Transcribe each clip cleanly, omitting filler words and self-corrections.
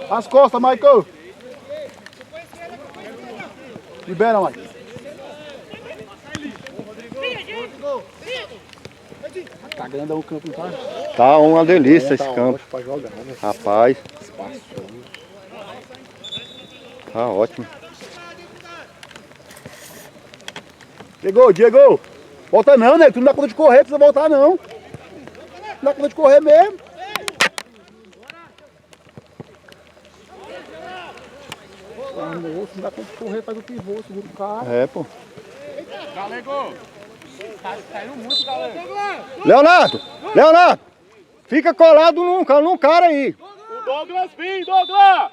As costas, Michael. Libera, Michael. Tá grandão o campo, não tá? Tá uma delícia esse campo. Pra jogar, né? Rapaz. Tá ótimo. Diego! Volta não, né? Tu não dá conta de correr, precisa voltar não. Não dá conta de correr mesmo. Ah, moço, não dá conta de correr, faz o pivô, segura o cara. É, pô. Galego! Tá indo muito, Galego! Leonardo! Fica colado num cara aí. O Douglas vem, Douglas!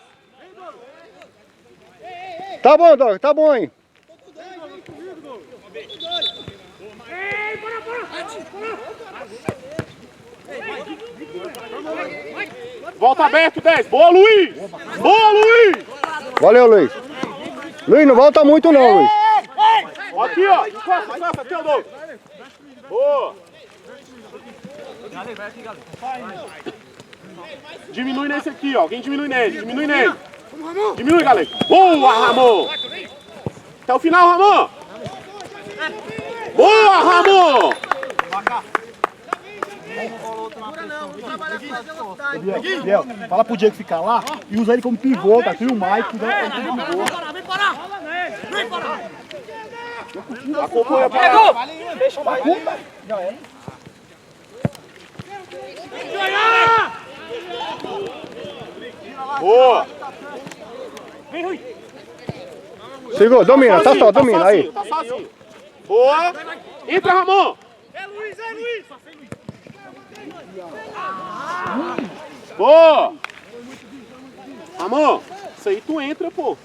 Tá bom, Douglas, tá bom aí. Volta aberto, 10. Boa, Luiz! Boa, Luiz! Valeu, Luiz. Luiz, não volta muito não, Luiz. Aqui, ó. Encosta, aqui, ó, Douglas. Boa! Diminui nesse aqui, ó. Alguém diminui nele. Diminui, galera. Boa, Ramon! Até o final, Ramon! Boa, Ramon! Biel, fala pro Diego ficar lá e usa ele como pivô, tá? Tu e o Mike, né? Vem parar! Acompanha, Pegou! Deixa o Mike. Já é. Boa! Segura, domina, tá só, domina aí. Tá sozinho. Boa! Entra, Ramon! É Luiz! Boa! Ramon, isso aí tu entra, pô.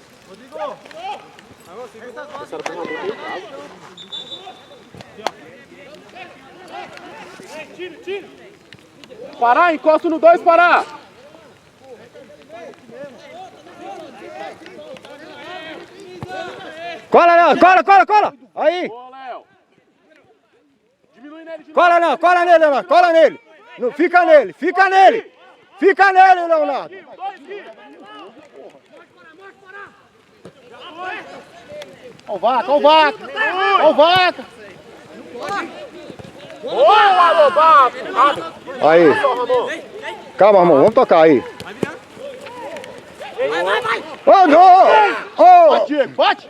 Parar, encosta no 2, parar! Cola, Léo, cola! Aí. Boa, Léo! Diminui nele de novo. Cola nele, Leonardo, cola nele. Não, fica nele, Leonardo. Ó o vaca! Boa, Lobato! Aí. Calma, irmão, vamos tocar aí. Vai! Ô, não! Ô! Diego, bate!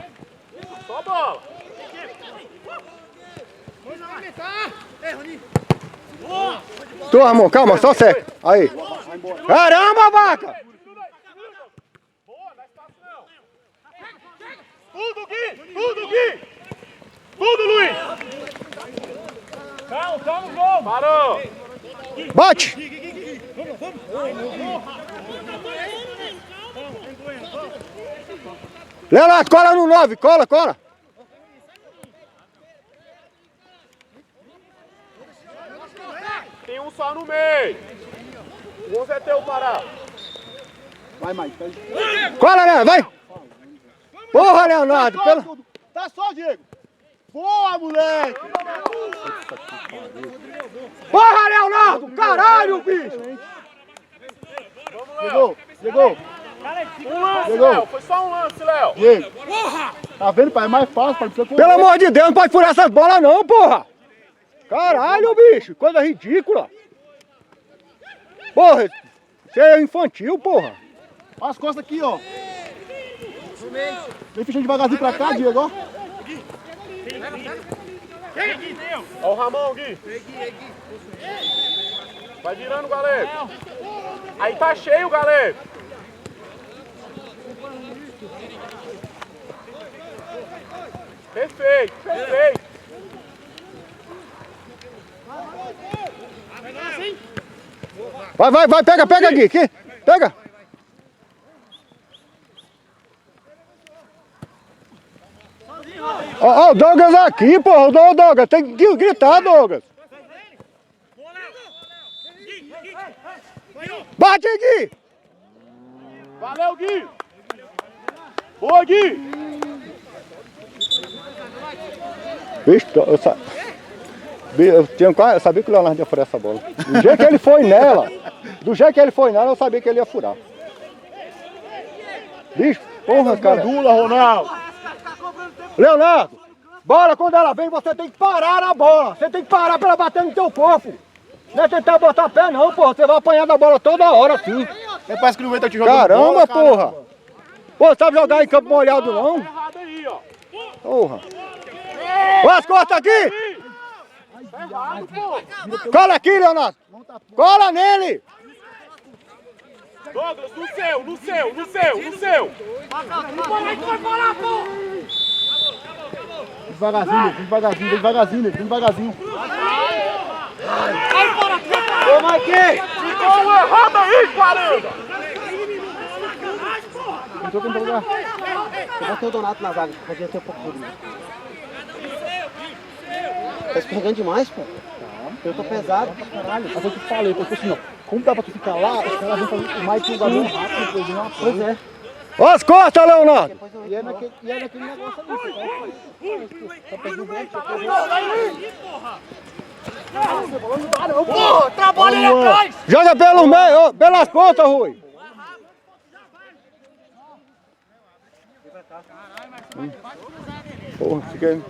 Só bola! Tu, irmão, calma, só seca. Aí. Caramba, vaca! Boa, não é espaço não! Tudo, Gui! Tudo, Luiz! Calma, gol! Parou! Bate! Leonardo, cola no 9, cola! Tem um só no meio! O 11 é teu, Pará! Vai, Mike. Cola, Leonardo, vai! Porra, Leonardo! Pelo... Tá só, Diego! Boa, moleque! Porra, Leonardo! Caralho, bicho! Chegou! Um lance, Léo! Foi só um lance, Léo! Diego! Tá vendo, pai? É mais fácil, pai. Precisa correr. Pelo amor de Deus, não pode furar essas bolas não, porra! Caralho, bicho! Coisa ridícula! Porra! Você é infantil, porra! Olha as costas aqui, ó. Vem fechando devagarzinho pra cá, Diego, ó. Ó o Ramon, Gui! Vai virando, galera! Aí tá cheio, galera! Perfeito! Vai, pega aqui, pega! Ó, o Douglas aqui, porra, o Douglas, tem que gritar, Douglas! Bate aqui! Valeu, Gui! Boa, Gui! Vixe, Eu sabia que o Leonardo ia furar essa bola. Do jeito que ele foi nela, eu sabia que ele ia furar. Bicho, porra, cara. Gandula, Ronaldo. Leonardo, bola quando ela vem, você tem que parar na bola. Você tem que parar pra ela bater no teu corpo. Não é tentar botar pé não, porra. Você vai apanhar da bola toda hora, assim. Parece que não vai estar te jogando Caramba, bola, porra. Pô, você sabe jogar em campo molhado, não? Errado aí, ó. Porra. Olha as costas aqui. Tá errado, pô. Cola aqui, Leonardo. Cola nele. Douglas, no seu. Devagarzinho. Ô, Mike. Ficou errado aí, caramba. Entrou quem tá lugar. Eu botei o Donato na zaga, podia ter um pouco duro. Tá escorregando demais, pô. Eu tô pesado. Caralho, mas eu te falei, porque assim, ó, como dá pra tu ficar lá, os caras vão fazer o Mike e o Gabriel rápido, depois de uma Pois é. Olha as costas, Leonardo. E é naquele negócio ali, tá pegando bem, Porra, trabalha aí atrás! Joga pelo meio, pelas pontas, Rui. Porra, fica aí.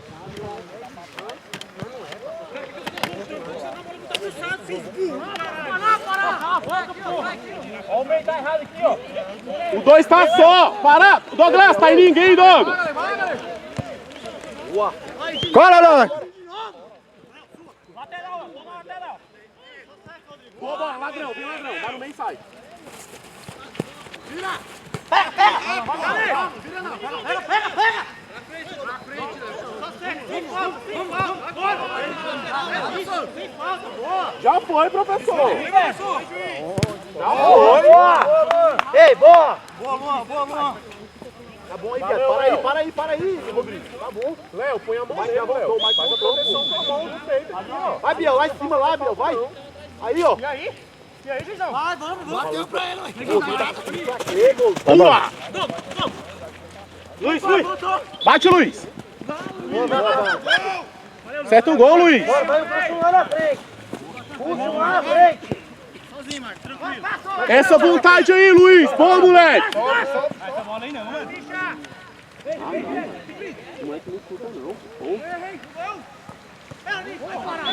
O 2 tá só. Para. Douglas, tá em ninguém, Douglas. Cola, Leonardo. Boa bola, ladrão, vem ladrão. Vai no meio e sai. Já foi, professor. Já foi. Ei, boa! Tá bom aí, Beto, para aí, Rodrigo, tá bom. Léo, põe a mão nele, Léo. Faz a proteção com a mão no peito aqui, ó. Vai, Biel, lá em cima, lá, Biel, vai. Aí, ó. E aí, Juizão? Vai, vamos. Bateu pra ele, Vamos lá. Luiz. Bate, Luiz. Acerta o gol, Luiz. Puxa um lá na frente. Sozinho, Marcos, tranquilo. Essa vontade aí, Luiz. Boa, moleque. Essa bola aí não, mano.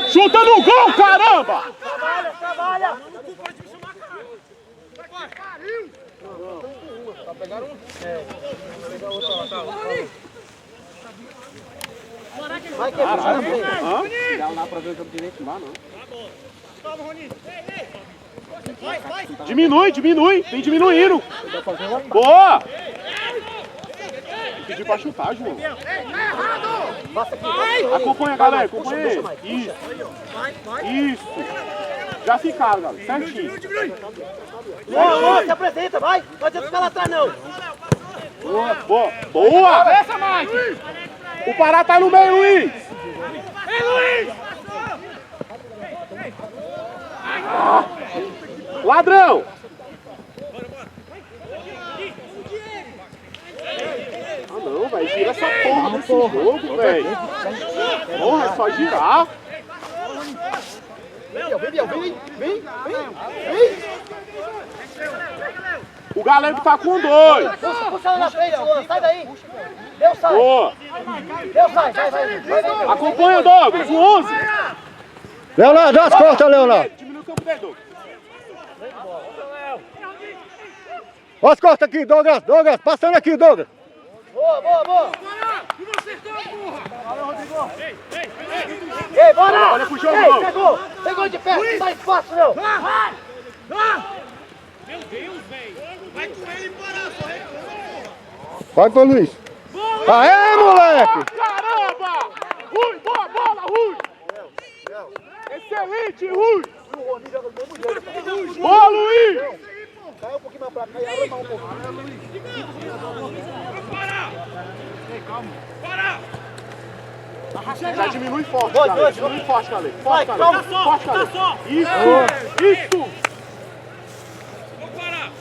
Chuta no gol, caramba. Trabalha! Vai que puxa na frente. Não dá pra ver o campo direito lá, não. Diminui. Tem diminuindo. Boa. Tem que pedir pra chutar, João. Acompanha, galera. Acompanha ele. Isso. Já ficaram, galera. Certinho. Se apresenta, vai! Não adianta ficar lá atrás, não! Boa. O Pará tá no meio, Luiz. Ladrão. Ah não, velho, gira essa porra desse jogo, velho. Porra, é só girar. Vem. O Galego tá com 2. Puxa lá na frente, Luan, sai daí! Deus sai! Boa. Deus sai, vai! Acompanha, Douglas, o 11. Leonardo, dá as costas, Leonardo. Diminui o campo dele, Douglas. Olha as costas aqui, Douglas. Passando aqui, Douglas. Boa! Ei, bora! Olha pro jogo, Douglas. Pegou de pé, não dá espaço, não! Vai pro Luiz. Aê, moleque! Caramba! Rui, boa bola, Rui! Excelente, Rui! Boa, Luiz! Cai um pouquinho mais pra cá e abre mais um pouquinho. Já diminui forte, galera. Diminui forte, galera. Forte, galera. Forte, galera. Isso!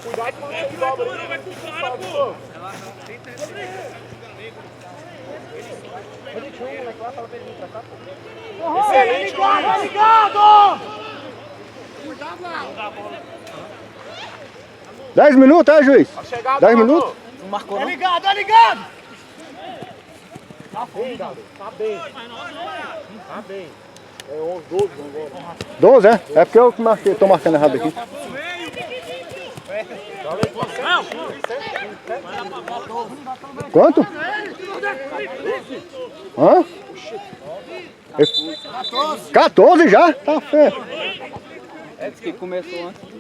Cuidado com o dobra. Vai com cara, pô. Excelente, Luiz. Ligado! 10 minutos, é, juiz? A chegada, 10 minutos? É ligado, é ligado! Tá bem. Tá bem. É 11, 12 agora. 12, é? É porque eu que marquei, tô marcando errado aqui. Quanto? Hã? 14 já? Tá feio. É diz que começou antes.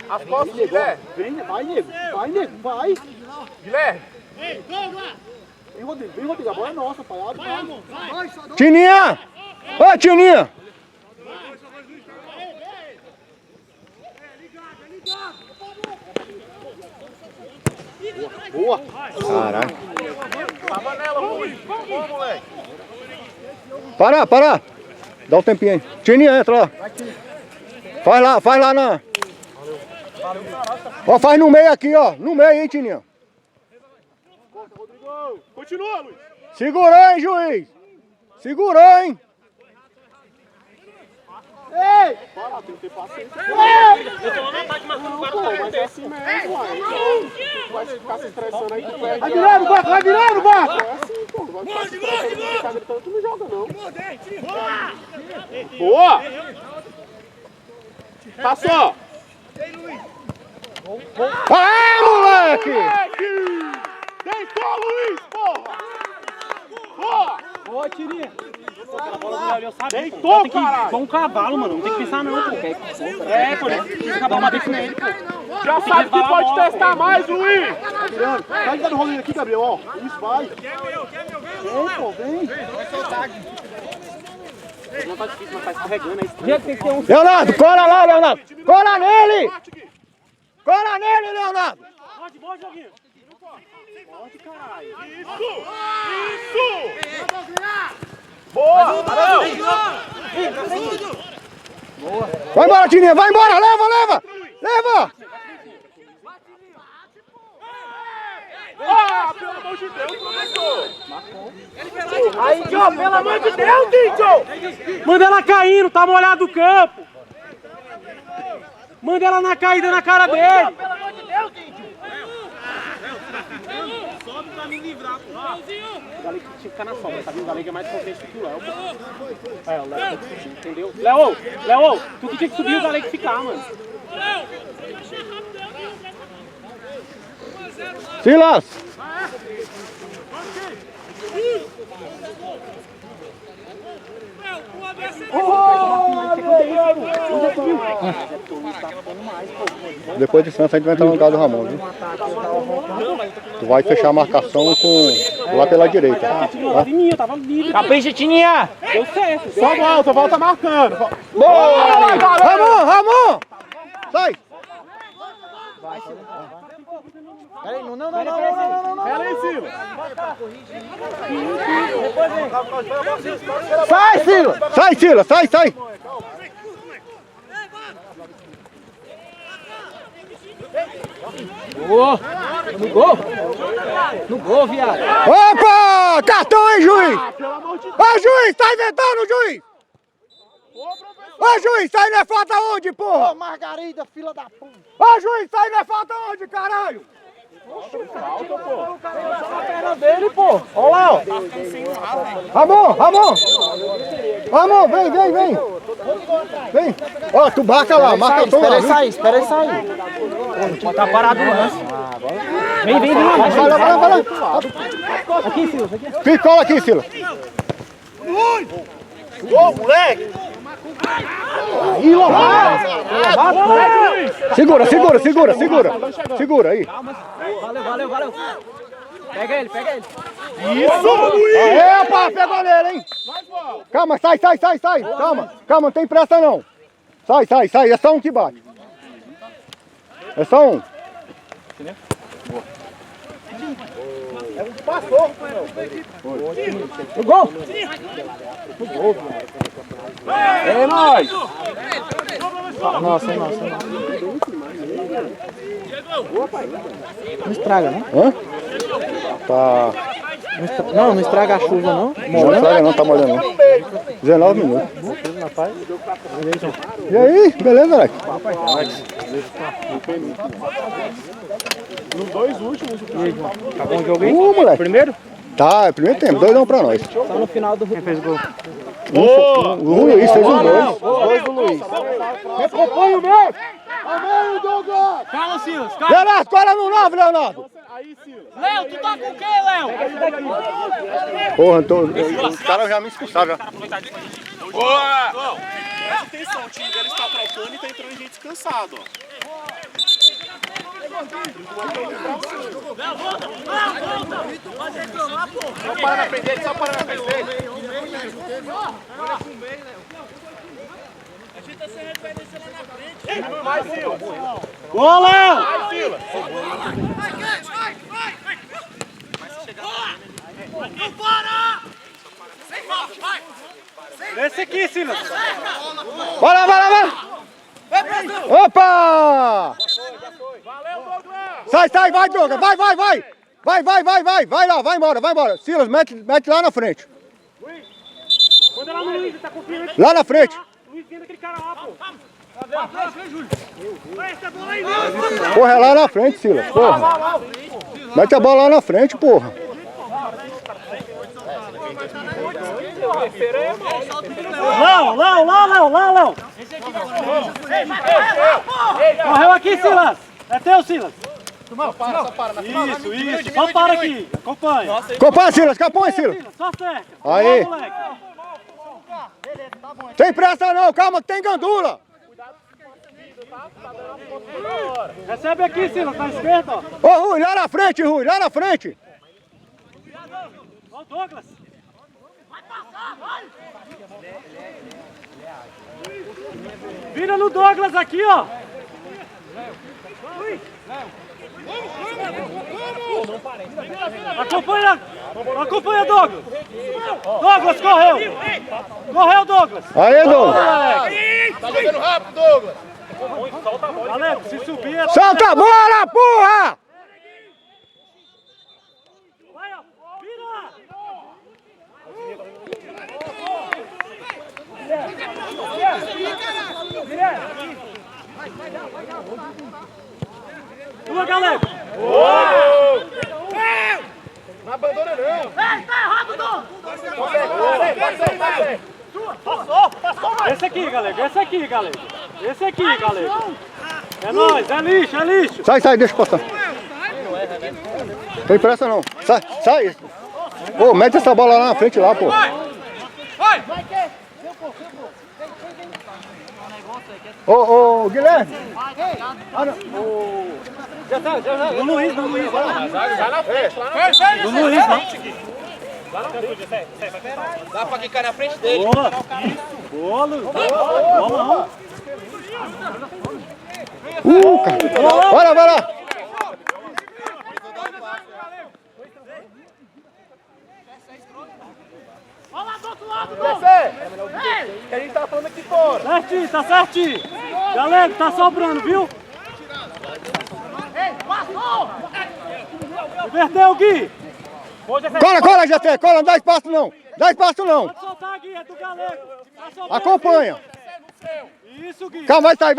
As costas, Guilherme. Vai, nego. Vai, nego. Vai. Guilherme. Vem, Rodrigo. Vem, Rodrigo. A bola é nossa, pai. Vai. Tininha! Ô, Tininha! Boa. Caralho. Tava nela, Luiz. Vamos, moleque. Para. Dá um tempinho aí. Tininha, entra lá. Faz lá na... Ó, faz no meio aqui, ó. No meio, hein, Tininha. Continua, Luiz. Segurou, hein, juiz. Segurou, hein. Fala, tem que ter paciência. Mas é assim mesmo, uai. Vai ficar se estressando aí, tu perde. Vai virando, Baco. Vai virando, Baco. É assim, pô. Vai ficar se estressando, ficar gritando, tu não joga, não. Boa! Passou! Ah, moleque! Deitou, Luiz, porra! Boa! Boa, Tirinha. Deitou, caralho! Igual um cavalo, mano. Não tem que pensar não, pô. É, pô. Tem que acabar batendo nele, pô. Já sabe que pode testar mais, Luiz! Vai dando rolinho aqui, Gabriel. Ó. Isso, vai. Vem, pô. Vem. Não tá difícil, mas tá escorregando aí. Tem que ter um... Leonardo, cola lá, Leonardo. Cola nele! Cola nele, Leonardo! Boa, Joguinho! Isso! Boa! Vai embora, Tininha, vai embora! Leva! Ah, pelo amor de Deus, professor! Aí, Joe, pelo amor de Deus, Joe! Manda ela caindo, tá molhado o campo! Manda ela na caída na cara dele! Pelo amor de Deus, sobe pra me livrar, pô! O Galego tinha que ficar na sobra, tá vendo? O Galego é mais potente que o Léo, pô. É, o Léo tá discutindo, entendeu? Léo, tu que tinha que subir o Galego ficar, mano. Silas! Depois de Santos a gente vai entrar no lugar do Ramon, viu? Tu vai fechar a marcação com lá pela direita. Tá? Tava livre. Capricha, Tininha! Deu certo. Só volta marcando. Boa! Ramon! Sai! Peraí, não. Pera aí, Silas. Sai, Silas! Sai! No gol, viado. Opa! Cartão, hein, juiz? Pelo amor de Deus. Ô, juiz, tá inventando, juiz? Ô, juiz, sai não é falta onde, porra? Ô, Margarida, fila da puta. Ô, juiz, sai não é falta onde, caralho? Falta, pô. Dele, pô. Olha lá, ó. Ramon, vem. Vem. Ó, tu marca lá, marca todo lá. Espera aí sair. Pô, tá parado o lance. Vem. Vai lá. Aqui, Silas. Cola aqui, Silas. Ô, moleque. Ih, louvado. Segura aí. Valeu. Pega ele. Isso, Luiz! Aê, pá, pegou nele, hein? Calma, sai. Calma, não tem pressa não. Sai, é só um que bate. É só um. Passou. O gol! É nóis! Nossa. Não estraga, né? Hã? Tá. Não, não estraga a chuva, não. Não estraga não, tá molhando não. 19 minutos. E aí, beleza, moleque? Nos dois últimos. Tá bom o jogo aí? Moleque. Primeiro? Tá, é primeiro tempo, 2-1 pra nós. Tá no final do... Quem fez gol? O Luiz fez os dois. Dois do Luiz. Recompõe o meio! Ao meio, Douglas! Calma, Silas. Calma. Leonardo, cola no 9, Leonardo! Aí, Silas. Léo, tu tá com o quê, Léo? Porra, os caras já me expulsaram já. Boa! Presta atenção, o time deles tá trocando e tá entrando gente descansado, ó. Só para na frente dele, só para na frente dele. Vai, Silas. Boa, Léo! Vai, Silas. Esse aqui, Silas. Vai lá, vai lá, vai! Opa! Valeu, Douglas. Sai, sai, vai, Douglas! Vai, vai, vai! Vai, vai, vai, vai! Vai lá, vai embora, vai embora! Silas, mete lá na frente! Manda lá no Luiz, ele tá confiando. Lá na frente! Luiz, vem daquele cara lá, pô. Vai, essa bola aí, Porra, é lá na frente, Silas, porra! Mete a bola lá na frente, porra! Léo! Correu aqui, Silas. É teu, Silas. Isso. Só para aqui. Acompanha. Acompanha, Silas, acompanha, Silas! Só cerca. Aí. Boa, moleque. Tem pressa não, calma que tem gandula! Recebe aqui, Silas, na esquerda, ó. Ô, Rui, lá na frente, Rui, lá na frente! Ó o Douglas. Vira no Douglas aqui, ó. Acompanha, Douglas. Douglas, correu. Correu, Douglas. Aí, Douglas! Tá jogando rápido, Douglas. Valeu, se subir é... Solta a bola, porra! Vai, ó. Vira. Tua, galera. Não abandona, não. Esse aqui, galera. É nóis, é lixo. Sai, deixa eu passar. Tem pressa não. Sai. Ô, mete essa bola lá na frente lá, pô. Ô, Guilherme. Do Luiz. Vai na frente, lá na frente. Do Luiz, não. Dá pra quicar na frente dele. Boa, Luiz. Boa. Cara. Vai lá. Descer. Que a gente tava falando aqui fora. Tá certinho. Galera, tá sobrando, viu? Inverteu, Gui. Cola, GT, cola, não dá espaço não. Pode soltar, Gui, é do galego. Tá sobrando. Acompanha. Isso, Gui. Calma, vai sair.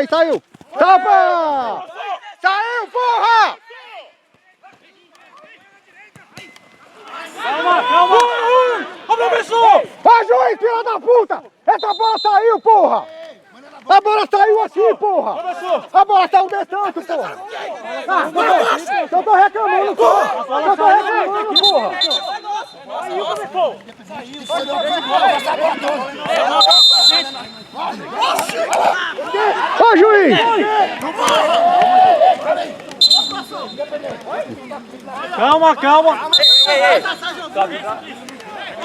Saiu. Tapa! Saiu, porra! Calma. Ô, professor! Vai, juiz, filha da puta! Essa bola saiu, porra! A bola saiu assim, porra! A bola saiu de tanto, porra! Eu tô reclamando, porra! Ô, juiz! Calma.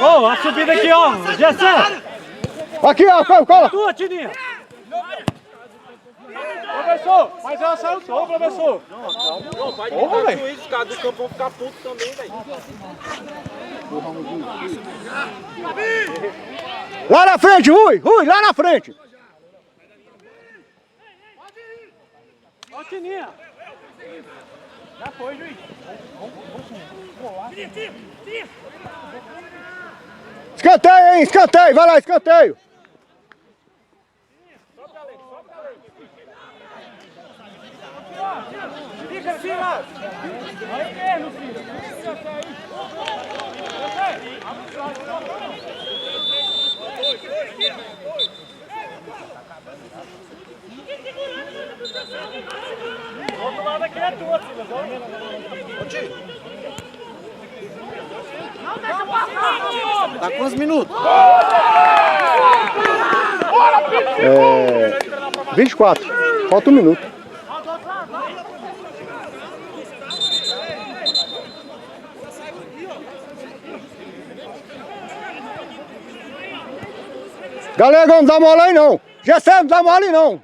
Ô, a subida aqui, ó. Gessé. Aqui, ó, cola! Tua, Tininha. Professor, mas ela saiu só, professor. Não, vai deixar o juiz, os caras do campo vão ficar putos também, velho. Lá na frente, Rui, lá na frente! Ó, Tininha. Já foi, juiz. Escanteio, hein? Escanteio. Vai lá, escanteio. Fica assim, lá. Aí mesmo, filho. O outro lado aqui é tua, filho. Não deixa passar, Tá quantos minutos? 24. Falta 1 minuto. Galera, não dá mole aí não. Gessé, não dá mole não.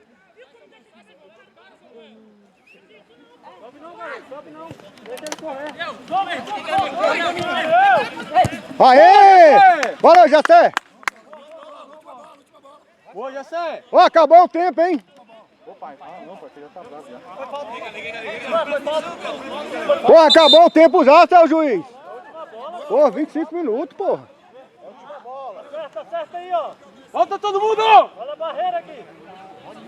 Aê! Bora, Gessé. Boa, Jessé. Ó, acabou o tempo, hein? Ô, pai. Ah, não, pai, você já tá bravo já. Pô, acabou o tempo já, seu juiz. Pô, 25 minutos, porra. Tá certo aí, ó. Volta todo mundo! Olha a barreira aqui.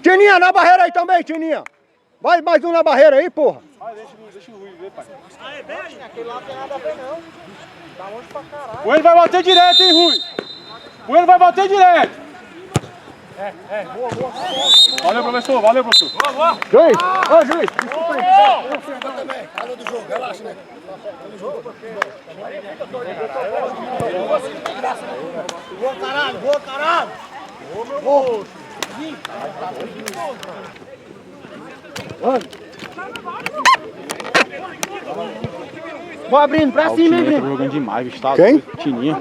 Tininha, na barreira aí também, Tininha. Vai mais um na barreira aí, porra. Ah, deixa o Rui ver, pai. Aquele lá não tem nada a ver, não. Tá longe pra caralho. O ele vai bater direto, hein, Rui? O ele vai bater direto. Boa. Valeu, professor. Valeu, professor. Juiz, ô juiz, desculpa aí. Falou do jogo, relaxa, né? Boa, caralho! Vou abrindo pra cima, hein, Entrou Brino? jogando demais, bicho. Tá Quem? doido. Tininha.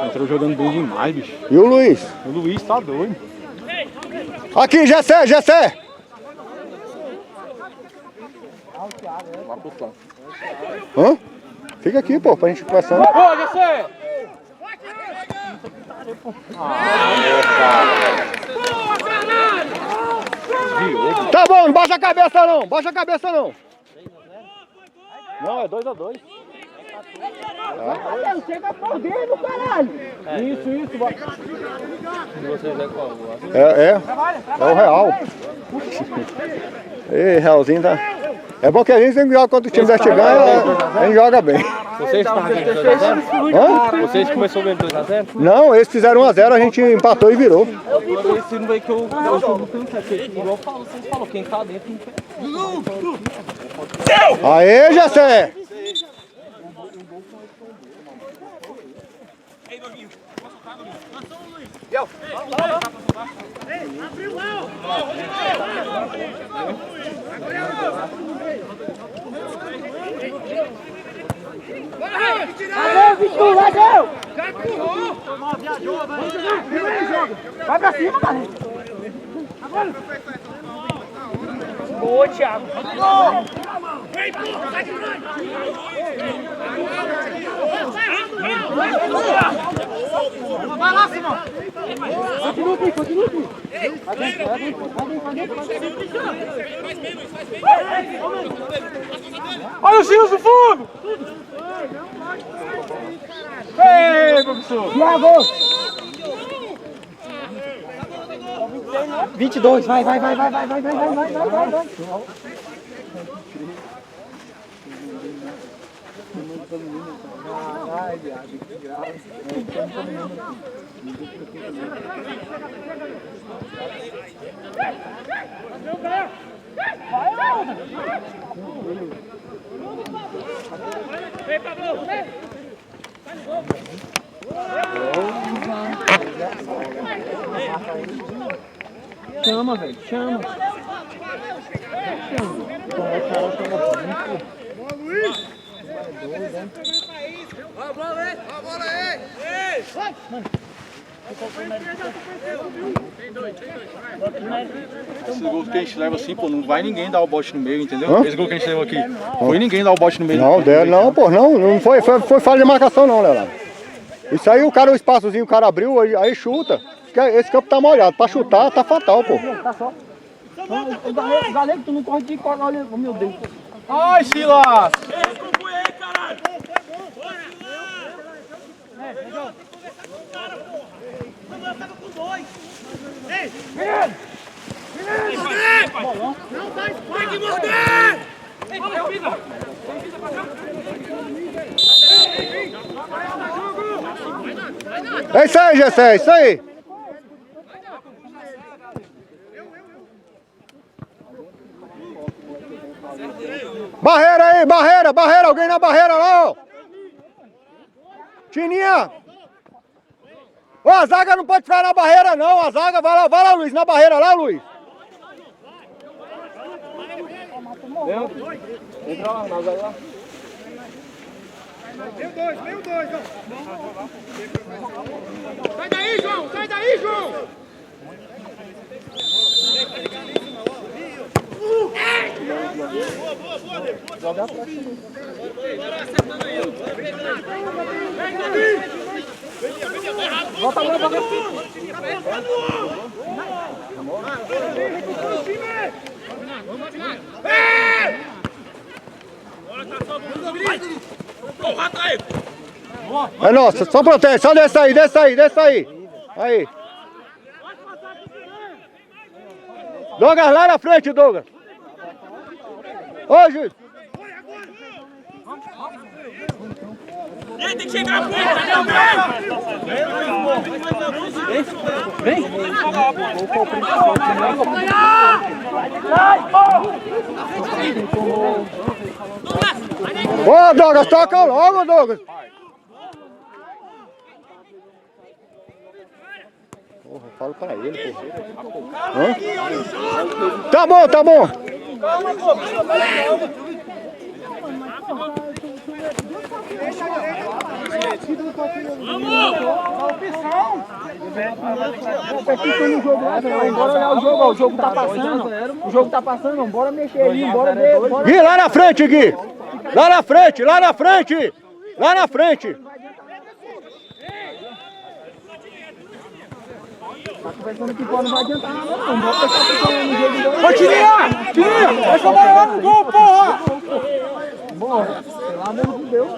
Entrou jogando bem demais, bicho. E o Luiz? O Luiz tá doido. Aqui, Gessé, Gessé. Lá pro flanco. Hã? Fica aqui, pô, pra gente conversando. Boa, Jessé! Tá bom, não baixa a cabeça não, baixa a cabeça não. Não, é 2-2. Chega por dentro, caralho! Isso. É o Real. Ei, Realzinho tá... É bom que a gente sempre joga contra o time da ganha, a gente joga bem. Vocês estavam ganhando 2x0? Hã? Vocês começaram ganhando 2x0? Não, eles fizeram 1-0, a gente empatou e virou. Esse não vai que eu jogo tanto aqui. Igual vocês falaram, quem tá dentro não tem. Aê, Gessé! Vai pra cima, cara! Boa, Thiago. Vai lá, Simão! Continua aqui. Olha os tiros do fundo! Ei, professor! Thiago! 22, vai. Vem, Pablo, vem. Chama, velho, chama. Esse gol que a gente leva assim, pô, não vai ninguém dar o bote no meio, entendeu? Hã? Esse gol que a gente levou aqui. Foi ninguém dar o bote no meio. Não, não, pô, não foi falha de marcação não, Leonardo. Isso aí o cara, o espaçozinho, o cara abriu, aí chuta. Esse campo tá molhado, pra chutar tá fatal, pô. Tá só. O galego, tu não corre de cola, olha, meu Deus. Ai, Silas! Tem que morder! É isso aí, Gessé, é isso aí. Barreira aí, barreira, barreira, alguém na barreira lá, ó. Tininha. Ô, a zaga não pode ficar na barreira não, a zaga, vai lá, Luiz, na barreira lá, Luiz. Entra lá, na zaga lá. Veio dois, ó. Sai daí, João, sai daí, João. Volta lá, volta lá. É nossa, só protege, só desce aí, desce aí, desce aí. Aí. Douglas, lá na frente, Douglas. Ô, juiz. Tem que chegar a ponta, Vem. Ô, Douglas, toca logo, Douglas. Porra, fala pra ele, porra. Hã? Tá bom, tá bom. O jogo tá passando. O jogo tá passando, bora mexer aí, bora ver. Gui, lá na frente, Gui. Lá na frente, lá na frente. Lá na frente. Tá conversando que não vai adiantar nada, não. Vamos deixar pensando no jogo. Ô, Tininha, essa bola lá no gol, porra. Bora, pelo amor de Deus,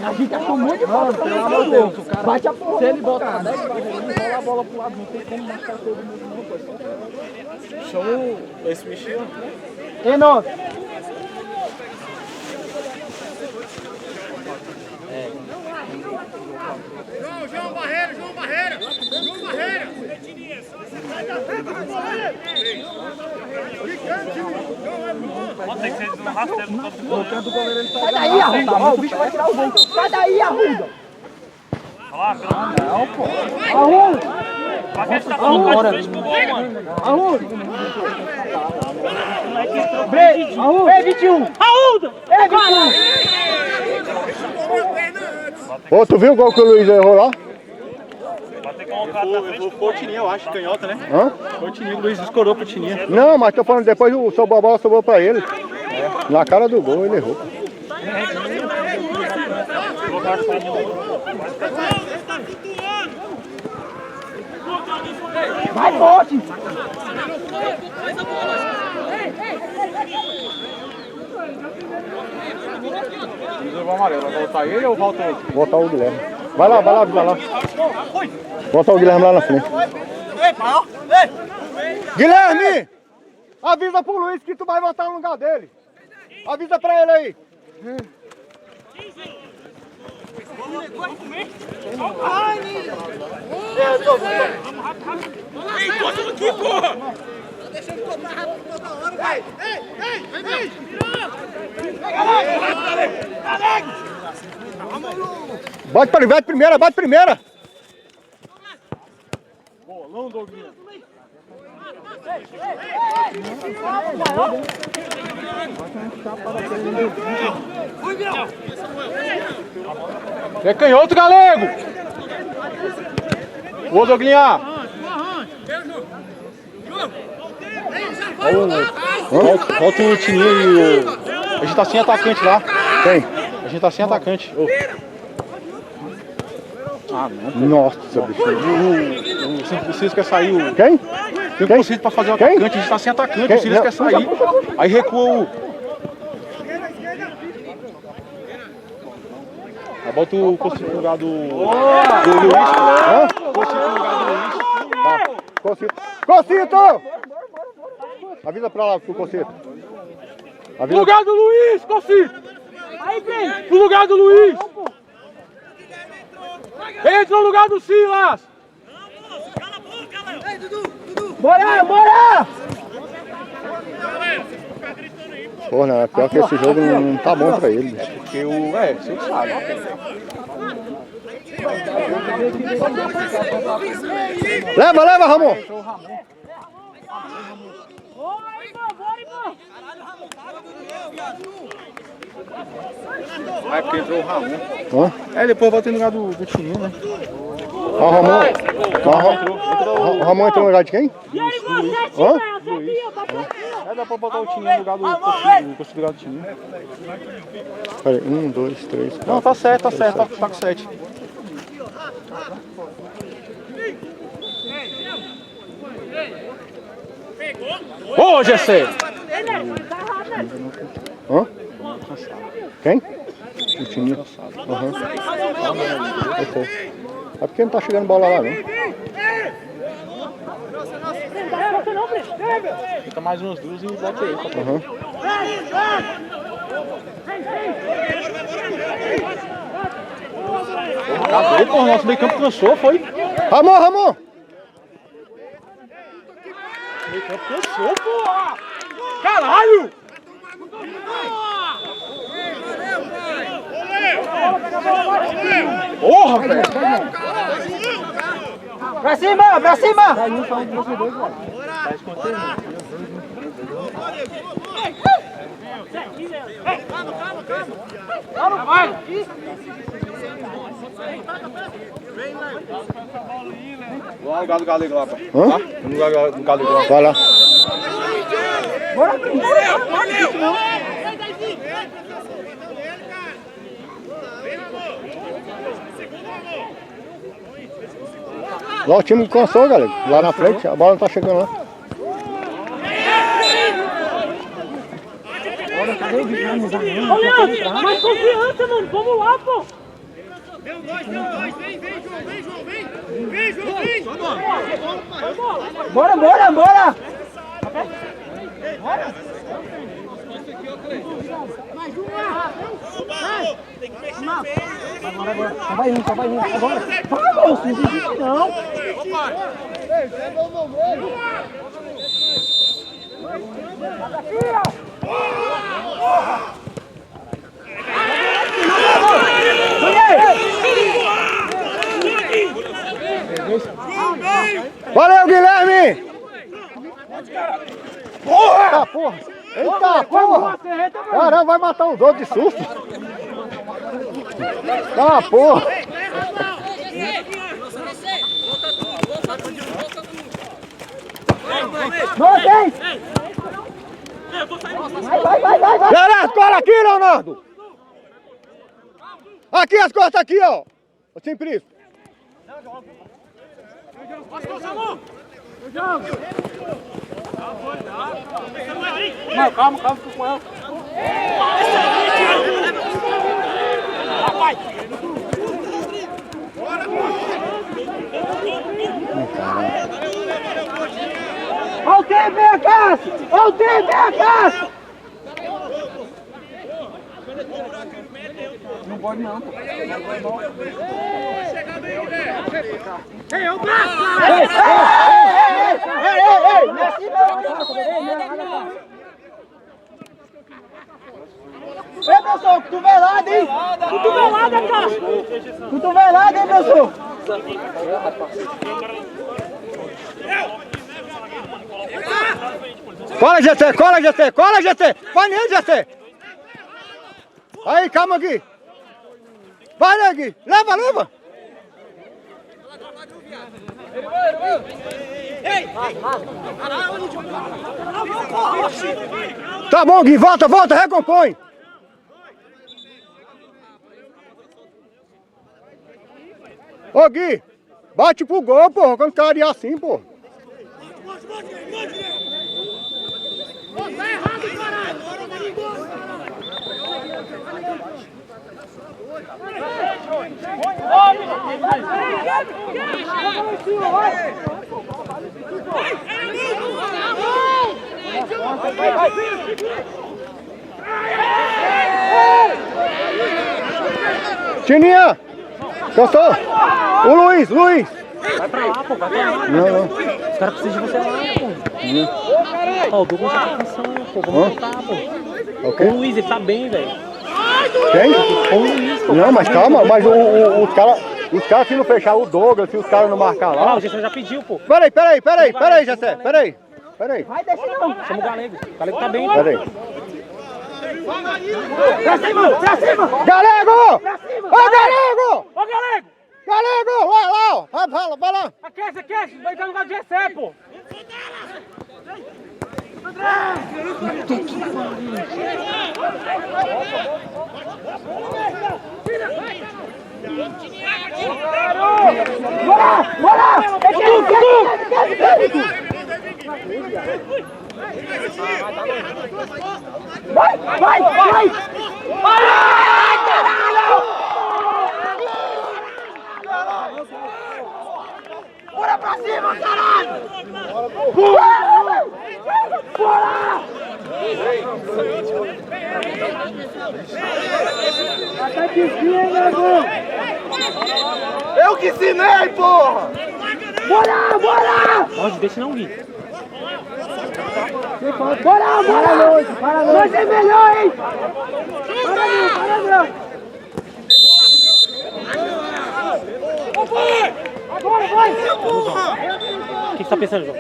a gente achou muito de falta, pelo amor de Deus. Bate a porra. Se ele botar 10 ele rola a bola pro lado, não tem como marcar todo mundo, não, pô. Chama esse bichinho. Ei, nossa. João Barreira. Sai daí, Arruda. Ó, o bicho vai tirar o gol. Sai daí, Arruda. Não, pô. Arruda. Ei, 21. Arruda. Ei, 21. Ô, tu viu o gol que o Luiz errou lá? Foi o Tininha, eu acho, canhota, né? Hã? Foi o Tininha, o Luiz escorou pro Tininha. Não, mas tô falando depois a bola sobrou pra ele. Na cara do gol ele errou. Vai, forte. O amarelo, vai voltar ele ou volta outro? Voltar o Guilherme. Vai lá, vai lá. Volta o Guilherme lá na frente. Guilherme! Avisa pro Luiz que tu vai voltar no lugar dele. Avisa pra ele aí. Encosta aqui, porra! Ei! Bate primeira, bate primeira. Bolão, Doguinha. É canhoto, galego. Ô, Doguinha. Volta o Tininha e o... A gente tá sem atacante lá. Quem? A gente tá sem atacante. Nossa, bicho. O Francisco quer sair o... Quem? Tem um conceito pra fazer o atacante, a gente tá sem atacante, o Silas quer sair. Aí recua o... Aí bota o Cocito no lugar do Luiz. Cocito no lugar do Luiz. Cocito! Avisa pra lá pro Cocito. No lugar do Luiz, Cocito! Aí, Breno! No lugar do Luiz! Entra no lugar do Silas! Bora, bora! Porra, não, pior que esse jogo não tá bom pra ele, bicho. Porque o... você sabe. Leva, leva, Ramon! Aí porque entrou o Ramon. Hã? Aí depois volta no lugar do Tininho, né? Ó, o Ramon. O Ramon entrou no lugar de quem? E aí você, Hã? Aí dá pra botar o Tininho no lugar do Cocito, no lugar do Tininho. Peraí, 1, 2, 3, 4. Não, tá certo, tá com 7. Ô, Gessé! Hã? Quem? O Tininho. Aham. É porque não tá chegando bola lá, não. Fica mais umas duas e bota aí. Aham. Acabou, porra, nosso meio campo cansou, foi? Ramon, Ramon! Meio campo cansou, porra! Caralho! Porra, velho! Pra cima, pra cima! Vou lá no lugar do Galego lá, pá. Hã? Tá? No lugar do Galego lá. Vai lá. Lá o time cansou, galera. Lá na frente, a bola não tá chegando lá. Ô, Leandro, mais confiança, mano. Vamos lá, pô. Vem, João. Bora, bora, bora! Só vai indo, agora. Vamos, não desiste não. Valeu, Guilherme! Porra! Porra! Eita, porra! Caramba, vai matar os outros de susto! Ah, porra! Voltei! Vai! Leonardo, cola aqui, Leonardo! Aqui, as costas aqui, ó! O Simplício! Não, calma, fica com ela. Olha o tempo, vem a Cássio! Olha o tempo, vem a Cássio! Não pode não, pô. Ei, o braço! Ei! Não é assim não! Ei, professor, cotovelada, hein? Cotovelada, Cássio! Cotovelada, hein, professor? Cola, GT! Vai nele, GT! Aí, calma, Gui! Vai, né, Gui! Leva! Tá bom, Gui, volta, recompõe! Ô, Gui, bate pro gol, porra, quando caria assim, porra. Tininha! Cansou? O Luiz! Vai pra lá, pô, vai pra lá. Não. Os caras precisam de você lá, pô. Ó, o Douglas tá cansando, pô. Vamos voltar, pô. Ok. O Luiz, ele tá bem, velho. Quem? O Luiz, pô. Não, mas calma, mas os caras se não fechar o Douglas, se os caras não marcar lá... Ah, o Gessé já pediu, pô. Peraí, Gessé, peraí. Vai, desce não. Chama o Galego. O Galego tá bem, Peraí. Pra cima! Galego! Ô, Galego! Ô, Galego! Galego, vai lá, ó. Vai lá. Aquece! Vai entrar no lugar de Gessé, pô! Bora! Vai! Ai, caralho! Bora pra cima, caralho! Bora! Até que fim, nego! Eu que ensinei, porra! Bora! Pode, deixa não vir. Bora! Nós é melhor, hein? Para não! Vai! O que você tá pensando, João?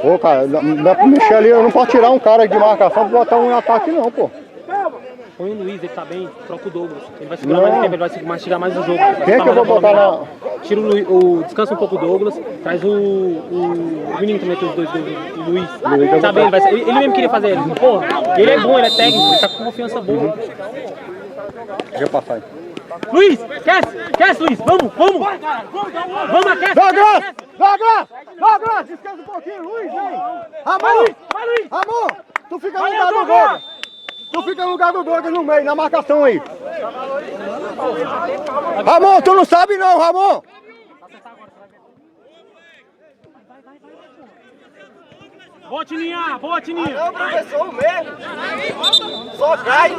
Ô, cara, não dá pra mexer ali, eu não posso tirar um cara de marcação pra botar um em ataque não, pô. Põe o Luiz, ele tá bem, troca o Douglas. Ele vai segurar mais tempo, ele vai mastigar mais o jogo. Quem é que eu vou botar lá? Tira descansa um pouco o Douglas, traz o menino que meteu os dois, o Luiz. Tá bem, ele mesmo queria fazer, porra. Ele é bom, ele é técnico, ele tá com confiança boa. Deixa eu passar aí. Luiz, esquece, Luiz, vamos! Vamos, aquece! Douglas, descansa um pouquinho, Luiz, vem! Ramon, tu fica no lugar do Douglas! Tu fica no lugar do Douglas no meio, na marcação aí! Ramon, tu não sabe não, Ramon! Boa, Tininha! Não, professor, mesmo! Só cai!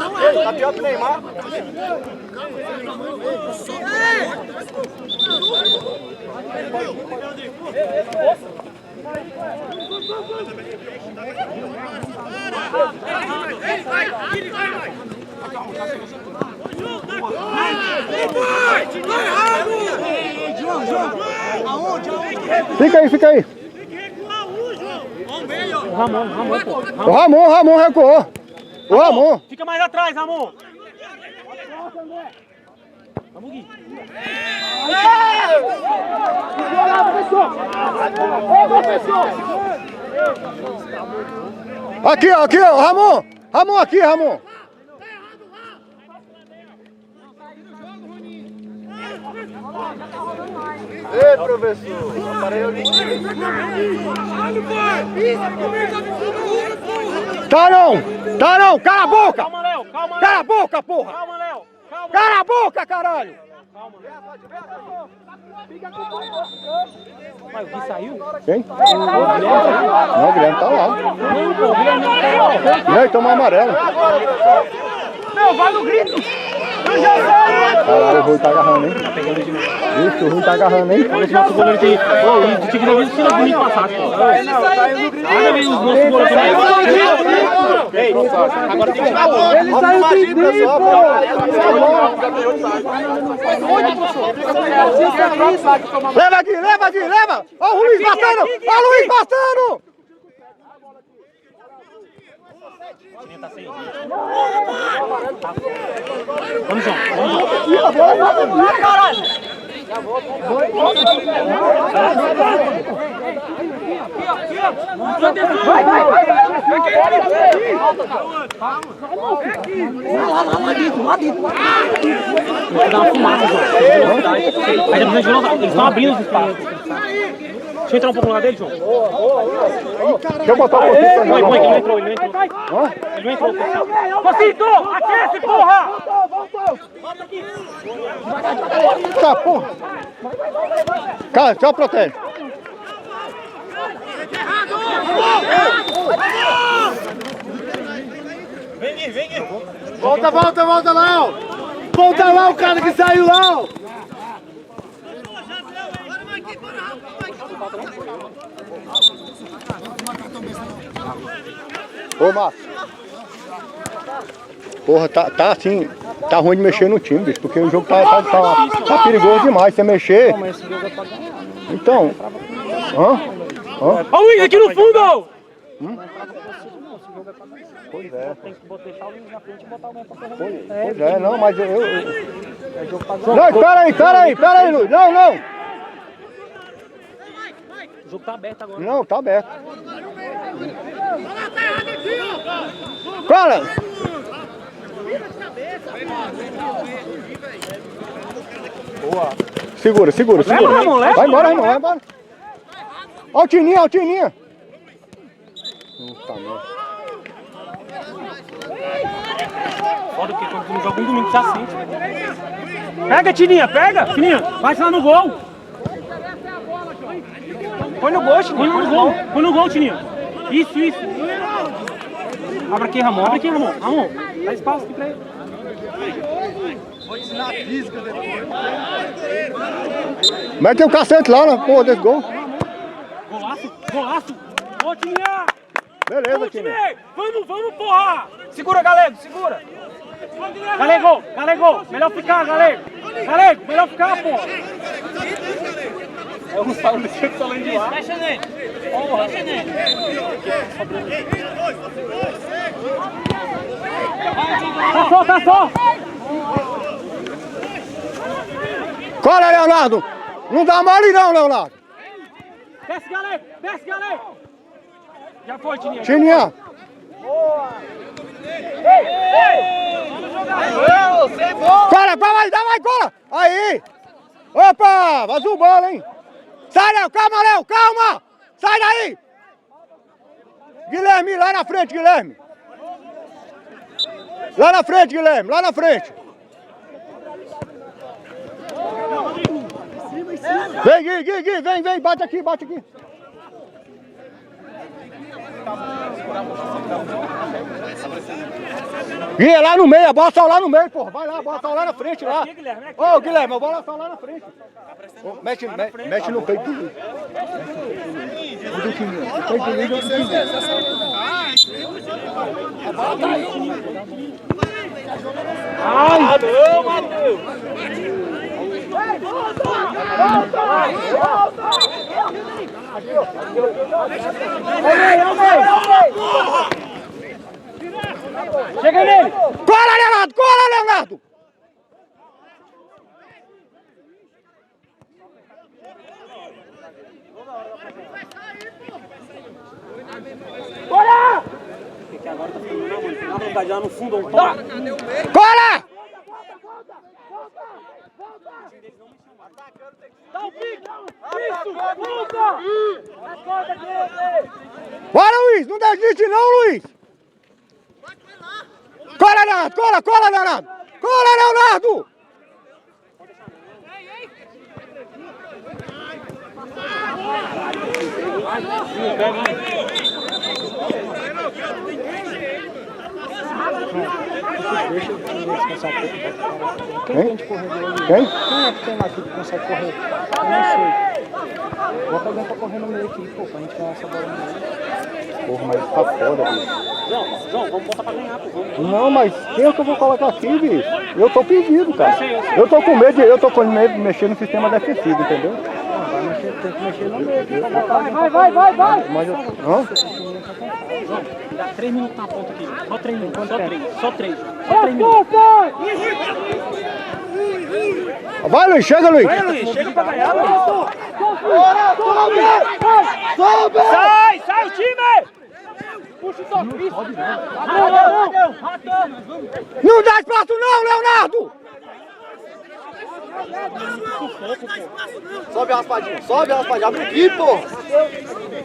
Tá pior que o Neymar! Fica aí! O Ramon, pô. O Ramon recuou! O Ramon! Fica mais atrás, Ramon! Vamos, Gui! Aqui, ó, Ramon! Ramon aqui, Ramon! Ei, professor! Parei ali! Tá não! Cala a boca! Calma, Léo! Cala a boca, porra! Calma, Léo! Cala a boca, caralho! Mas o Gui saiu? Quem? Não, o Guilherme tá lá. Não, pô, o Guilherme não tá lá. E aí, toma amarelo. Não, vai no grito! Caralho, o Rui tá agarrando, hein? Isso, o Rui tá agarrando, hein? Olha esse nosso goleiro tem... Ô, o tinha que não vir no domingo passado, pô. Olha aí os nossos goleiros. Ei, agora tem que tirar o... Ele saiu de dentro! Leva, Gui! Ó o Luiz passando! Tá sem gente. Vamos, João. Vai dar uma fumada, João. Aí depois eles estão abrindo os espaços. Deixa eu entrar um pouco no lado dele, João. Deixa eu botar o Põe, ele não entrou. Hã? Não entrou, Cocito, aquece, porra! Tá, porra. Cara, só protege. Volta lá, ó. Volta lá o cara que saiu lá, ó. Ô, Márcio. Porra, tá assim, tá ruim de mexer no time, bicho, porque o jogo tá perigoso demais, você mexer. Então, Ó o Luiz aqui no fundo! Pois é. Tem que deixar o Luiz na frente e botar alguém pra correr. Pois é, não, mas eu... Não, espera aí, Luiz, não. O jogo tá aberto agora. Não, tá aberto. Cola! Boa. Segura. Ramon, leva. Vai embora, irmão, vai embora. Ó o Tininha. Puta merda. Foda porque quando tu não joga um domingo já sente. Pega, Tininha, pega! Tininha, vai lá no gol! Põe no gol, Tininha! Põe no gol, Tininha! Isso! Abre aqui, Ramon. Ramon, dá espaço aqui pra ele. Mete o cacete lá na porra desse gol. Golaço! Ô, Tininha! Beleza, Vamos, Tininha. time! Vamos, porra! Segura, Galego, segura! Galego! Melhor ficar, Galego! Galego, melhor ficar, porra! É um salão de lá. Fecha nele. Fecha nele. Tá só! Cola, Leonardo. Não dá mole não, Leonardo. Desce, Galego! Já foi, Tininha! Tininha. Cola, vai, cola. Aí. Opa, vazou bola, hein. Sai, Léo, calma. Sai daí. Guilherme, lá na frente, Guilherme. Lá na frente. Vem, Gui, vem, bate aqui. Gui, é lá no meio, a bola só lá no meio, porra. Vai lá, a bola só lá na frente, lá. Ô, Guilherme, a bola só lá na frente. Ô, mexe no peito do Luiz. Ai, não, Matheus! Chega nele! Cola, Leonardo! Bora! Porque agora tá ficando na mão. Na vontade lá no fundo, um toma. Cola! Dá o pique! Isso! Volta! Bora, Luiz! Não desiste não, Luiz! Cola, Leonardo! Cola, Leonardo! Quem? Quem é que tem lá que consegue correr? Eu não sei. Bota alguém pra correr no meio aqui, pô, pra gente ganhar essa bola no meio. Porra, mas tá foda, bicho. João, vamos botar pra ganhar, pô. Não, mas quem é que eu vou colocar aqui, bicho? Eu tô perdido, cara. Eu tô com medo de mexer no sistema defensivo, entendeu? Tem que mexer no meio aqui. Vai! Mas eu... Hã? Dá 3 minutos na ponta aqui. Só 3 minutos. Só 3 Vai, Luiz, chega, Luiz. Chega pra ganhar, Luiz! Sobe! Sai o time! Puxa o sobe! Não dá espaço não, Leonardo! Sobe a raspadinha, abre aqui, pô!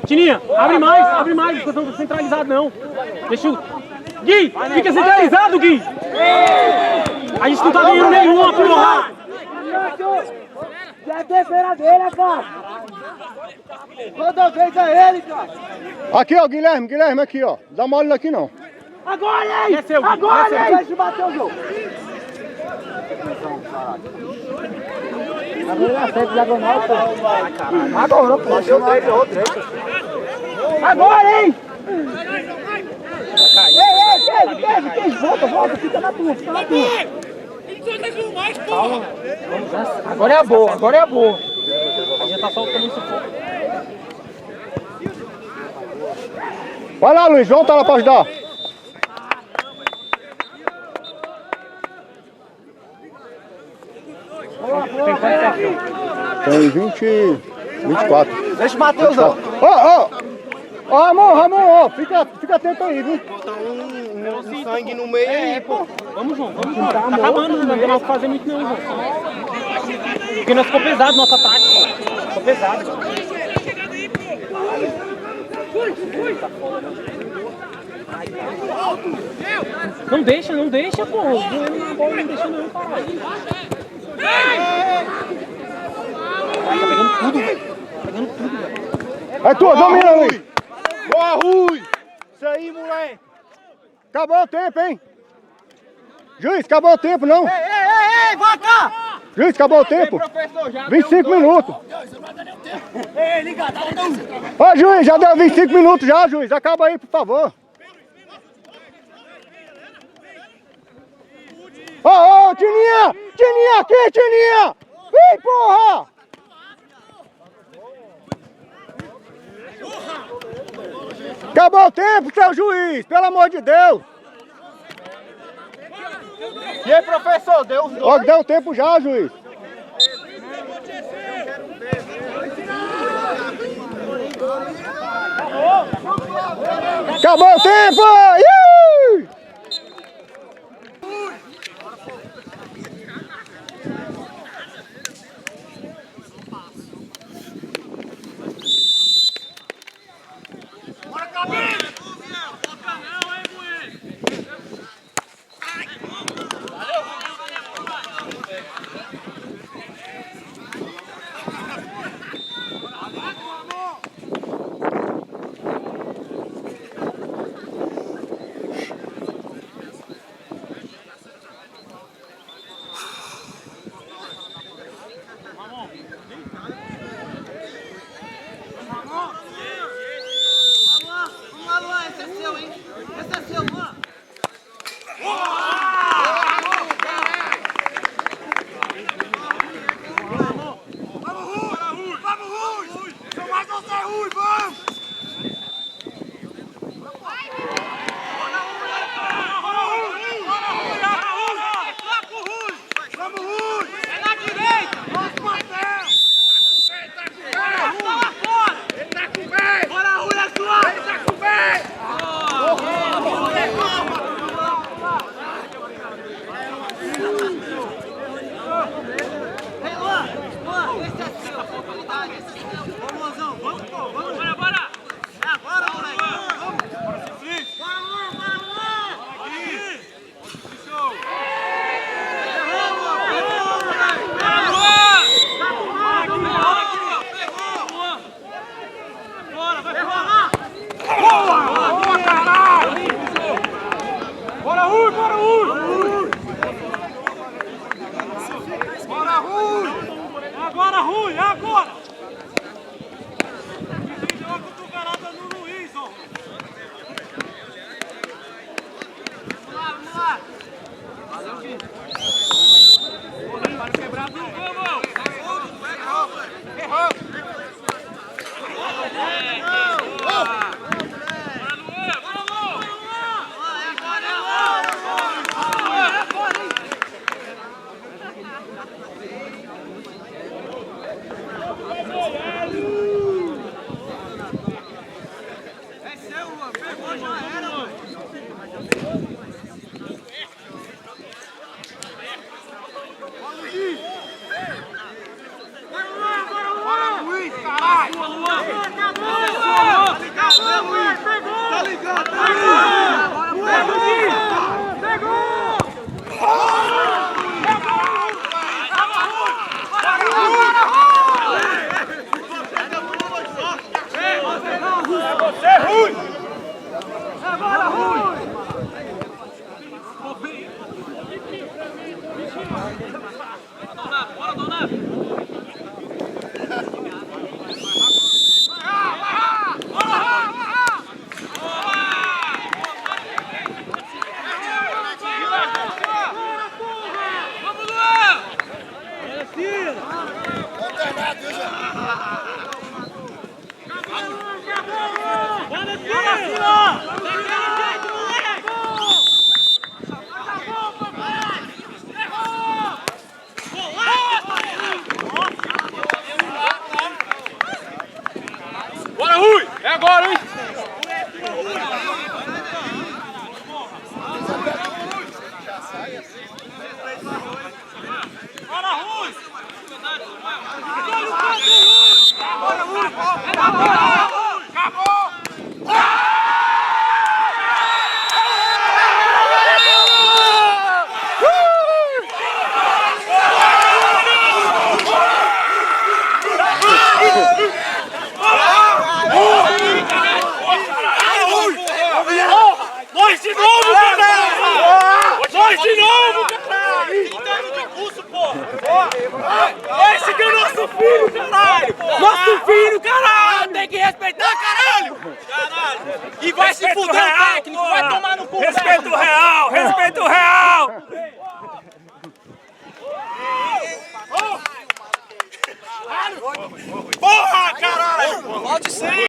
Tininha, abre mais, porque eu tô centralizado não. Deixa o Gui, fica centralizado, Gui! A gente não tá ganhando nenhuma, porra! É terceira dele, cara! Toda vez é ele, cara! Aqui, ó, Guilherme, aqui, ó. Dá mole aqui não. Agora, hein! Desceu, Gui, Agora, desceu. hein! Deixa eu bater o jogo! Agora, sempre diagonal, pô! Agora, pô! Agora, hein! Ei, volta, fica na tua, Agora é a boa, A gente tá só tomando sufoco. Vai lá, Luiz, volta lá pra ajudar. Tem 24. Deixa o Matheus, ó! Ó, Ramon, ó, fica atento aí, viu? Botar um sangue no meio aí, pô. Vamos, João. Tá acabando, não tem mais o que fazer muito não, João. Porque nós ficou pesado nosso ataque, pô. Ficou pesado. Não deixa, pô. Doendo na bola, não deixa não, caralho. Tá pegando tudo, velho. É tua, domina, Luiz. Boa, Rui! Isso aí, moleque! Acabou o tempo, hein? Juiz, acabou o tempo, não? Ei, volta! Juiz, acabou o tempo. 25 minutos. Ei, liga, Ó, juiz, já deu 25 minutos já, juiz. Acaba aí, por favor. Ó, Tininha! Tininha aqui, Tininha! Ih, porra! Acabou o tempo, seu juiz, pelo amor de Deus! E aí, professor, deu os dois? Ó, deu tempo já, juiz. Acabou o tempo! Ih! Agora, Rui, é agora! Deu uma cotovelada no Luiz, ó. Vamos lá! Valeu, Gui. Para quebrar tudo, vamos! Errou! Nós de novo, caralho! Nós de novo, caralho! Interno de curso, porra! Esse que é o nosso filho, caralho! Nosso filho, caralho! Tem que respeitar, caralho! Caralho! E vai se fuder o técnico, vai tomar no cu! Respeito real! Respeito real! Porra, caralho! Pode ser!